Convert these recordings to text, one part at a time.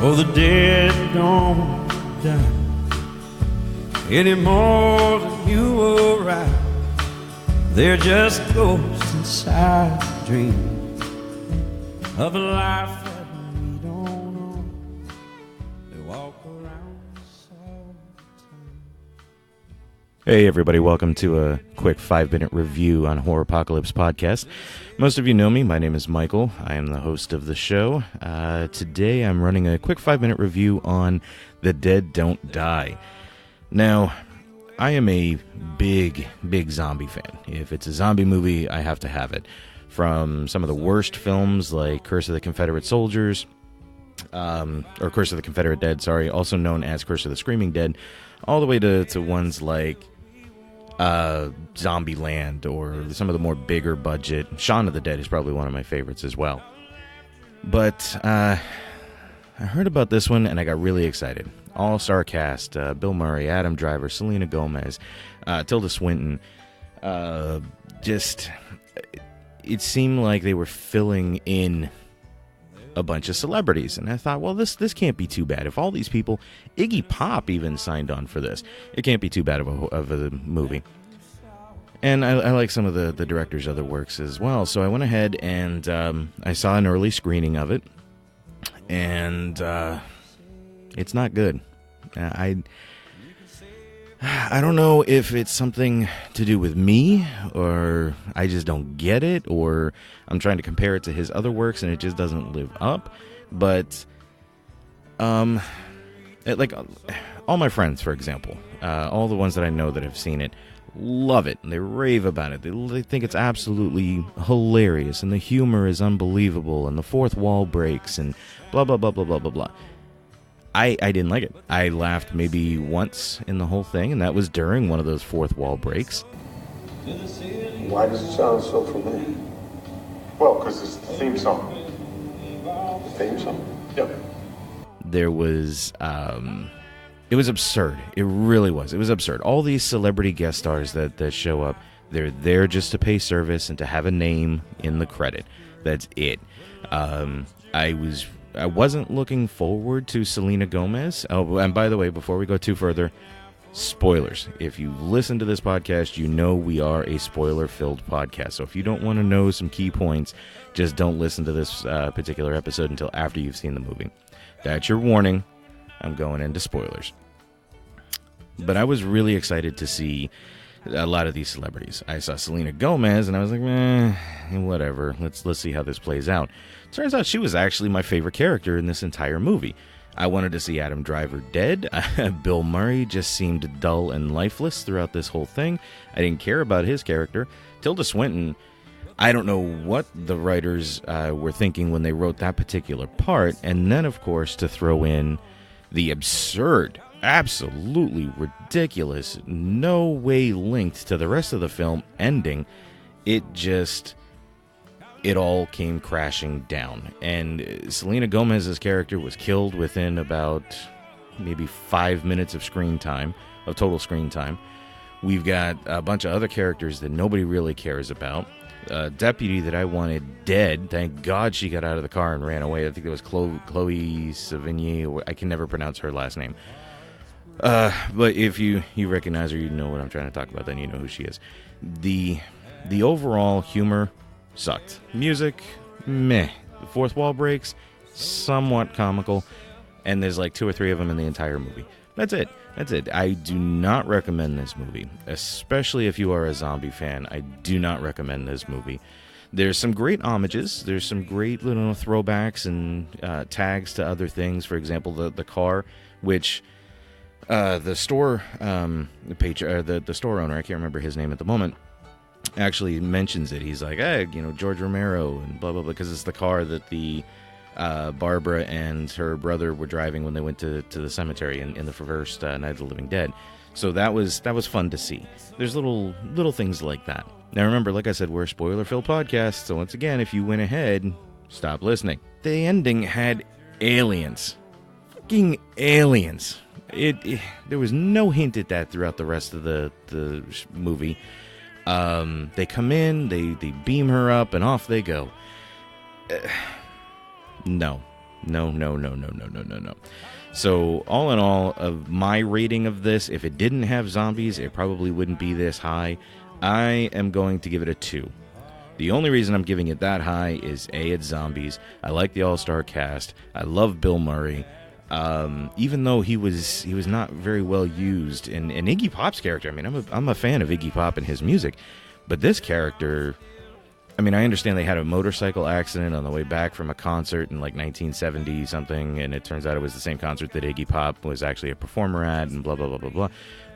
Oh, the dead don't die any more than you or I. They're just ghosts inside the dream of a life that we don't know. They walk around us all the time. Hey everybody, welcome to a quick 5-minute review on Horror Apocalypse Podcast. Most of you know me, my name is Michael, I am the host of the show. Today I'm running a quick 5-minute review on The Dead Don't Die. Now, I am a big zombie fan. If it's a zombie movie, I have to have it. From some of the worst films like Curse of the Confederate Soldiers, or Curse of the Confederate Dead, also known as Curse of the Screaming Dead, all the way to ones like Zombieland or some of the more bigger budget. Shaun of the Dead is probably one of my favorites as well. But I heard about this one and I got really excited. All-star cast, Bill Murray, Adam Driver, Selena Gomez, Tilda Swinton. It seemed like they were filling in a bunch of celebrities, and I thought, well, this can't be too bad. If all these people, Iggy Pop even signed on for this, it can't be too bad of a movie. And I like some of the director's other works as well, so I went ahead and I saw an early screening of it, and it's not good. I don't know if it's something to do with me, or I just don't get it, or I'm trying to compare it to his other works and it just doesn't live up. But, like, all my friends, for example, all the ones that I know that have seen it, love it, and they rave about it. They think it's absolutely hilarious, and the humor is unbelievable, and the fourth wall breaks, and blah, blah, blah, blah, blah, blah, blah. I didn't like it. I laughed maybe once in the whole thing, and that was during one of those fourth wall breaks. Why does it sound so familiar? Well, because it's the theme song. The theme song? Yep. There was, it was absurd. It really was. It was absurd. All these celebrity guest stars that show up, they're there just to pay service and to have a name in the credit. That's it. I wasn't looking forward to Selena Gomez. Oh, and by the way, before we go too further, spoilers. If you listen to this podcast, you know we are a spoiler-filled podcast. So if you don't want to know some key points, just don't listen to this particular episode until after you've seen the movie. That's your warning. I'm going into spoilers. But I was really excited to see a lot of these celebrities. I saw Selena Gomez, and I was like, whatever. Let's see how this plays out. Turns out she was actually my favorite character in this entire movie. I wanted to see Adam Driver dead. Bill Murray just seemed dull and lifeless throughout this whole thing. I didn't care about his character. Tilda Swinton, I don't know what the writers were thinking when they wrote that particular part. And then, of course, to throw in the absurd, absolutely ridiculous, no way linked to the rest of the film ending, it all came crashing down. And Selena Gomez's character was killed within about maybe 5 minutes of total screen time. We've got a bunch of other characters that nobody really cares about. A deputy that I wanted dead, thank God she got out of the car and ran away. I think it was Chloë Sevigny. I can never pronounce her last name. But if you recognize her, you know what I'm trying to talk about, then you know who she is. The overall humor sucked. Music, meh. The fourth wall breaks, somewhat comical, and there's like 2 or 3 of them in the entire movie. That's it. I do not recommend this movie, especially if you are a zombie fan. I do not recommend this movie. There's some great homages. There's some great little throwbacks and tags to other things. For example, the car, which the store the store owner, I can't remember his name at the moment, actually mentions it. He's like, hey, George Romero and blah blah blah, because it's the car that the Barbara and her brother were driving when they went to the cemetery in the first Night of the Living Dead. So that was fun to see. There's little things like that. Now remember, like I said, we're a spoiler-filled podcast, so once again, if you went ahead, stop listening. The ending had aliens. Fucking aliens. There was no hint at that throughout the rest of the movie. They come in, they beam her up, and off they go. No. No. So, all in all, of my rating of this, if it didn't have zombies, it probably wouldn't be this high. I am going to give it a 2. The only reason I'm giving it that high is A, it's zombies. I like the all-star cast. I love Bill Murray. Even though he was not very well used. And Iggy Pop's character, I mean, I'm a fan of Iggy Pop and his music. But this character... I mean, I understand they had a motorcycle accident on the way back from a concert in like 1970 something, and it turns out it was the same concert that Iggy Pop was actually a performer at, and blah blah blah blah blah.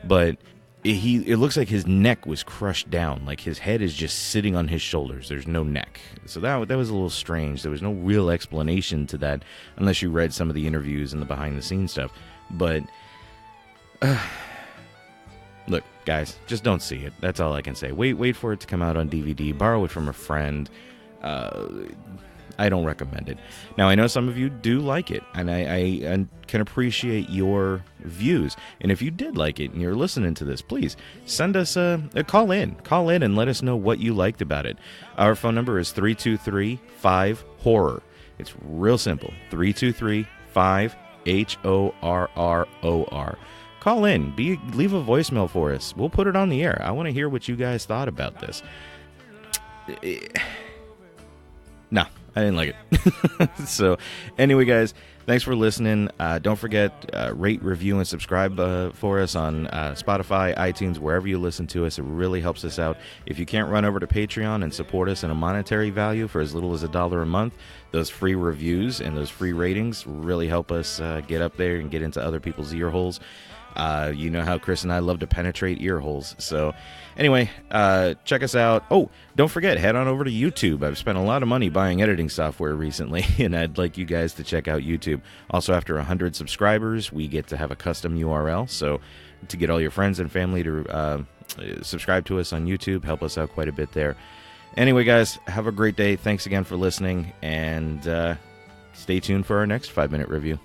But it looks like his neck was crushed down, like his head is just sitting on his shoulders. There's no neck, so that was a little strange. There was no real explanation to that, unless you read some of the interviews and the behind the scenes stuff. But look, guys, just don't see it. That's all I can say. Wait for it to come out on DVD. Borrow it from a friend. I don't recommend it. Now, I know some of you do like it, and I can appreciate your views. And if you did like it and you're listening to this, please send us a call in. Call in and let us know what you liked about it. Our phone number is 323-5-HORROR. It's real simple. 323-5-HORROR. Call in. Leave a voicemail for us. We'll put it on the air. I want to hear what you guys thought about this. No, I didn't like it. So, anyway, guys, thanks for listening. Don't forget, rate, review, and subscribe for us on Spotify, iTunes, wherever you listen to us. It really helps us out. If you can't run over to Patreon and support us in a monetary value for as little as $1 a month, those free reviews and those free ratings really help us get up there and get into other people's ear holes. You know how Chris and I love to penetrate ear holes. So anyway, check us out. Oh, don't forget, head on over to YouTube. I've spent a lot of money buying editing software recently, and I'd like you guys to check out YouTube. Also, after 100 subscribers, we get to have a custom URL. So to get all your friends and family to subscribe to us on YouTube, help us out quite a bit there. Anyway, guys, have a great day. Thanks again for listening, and stay tuned for our next 5-minute review.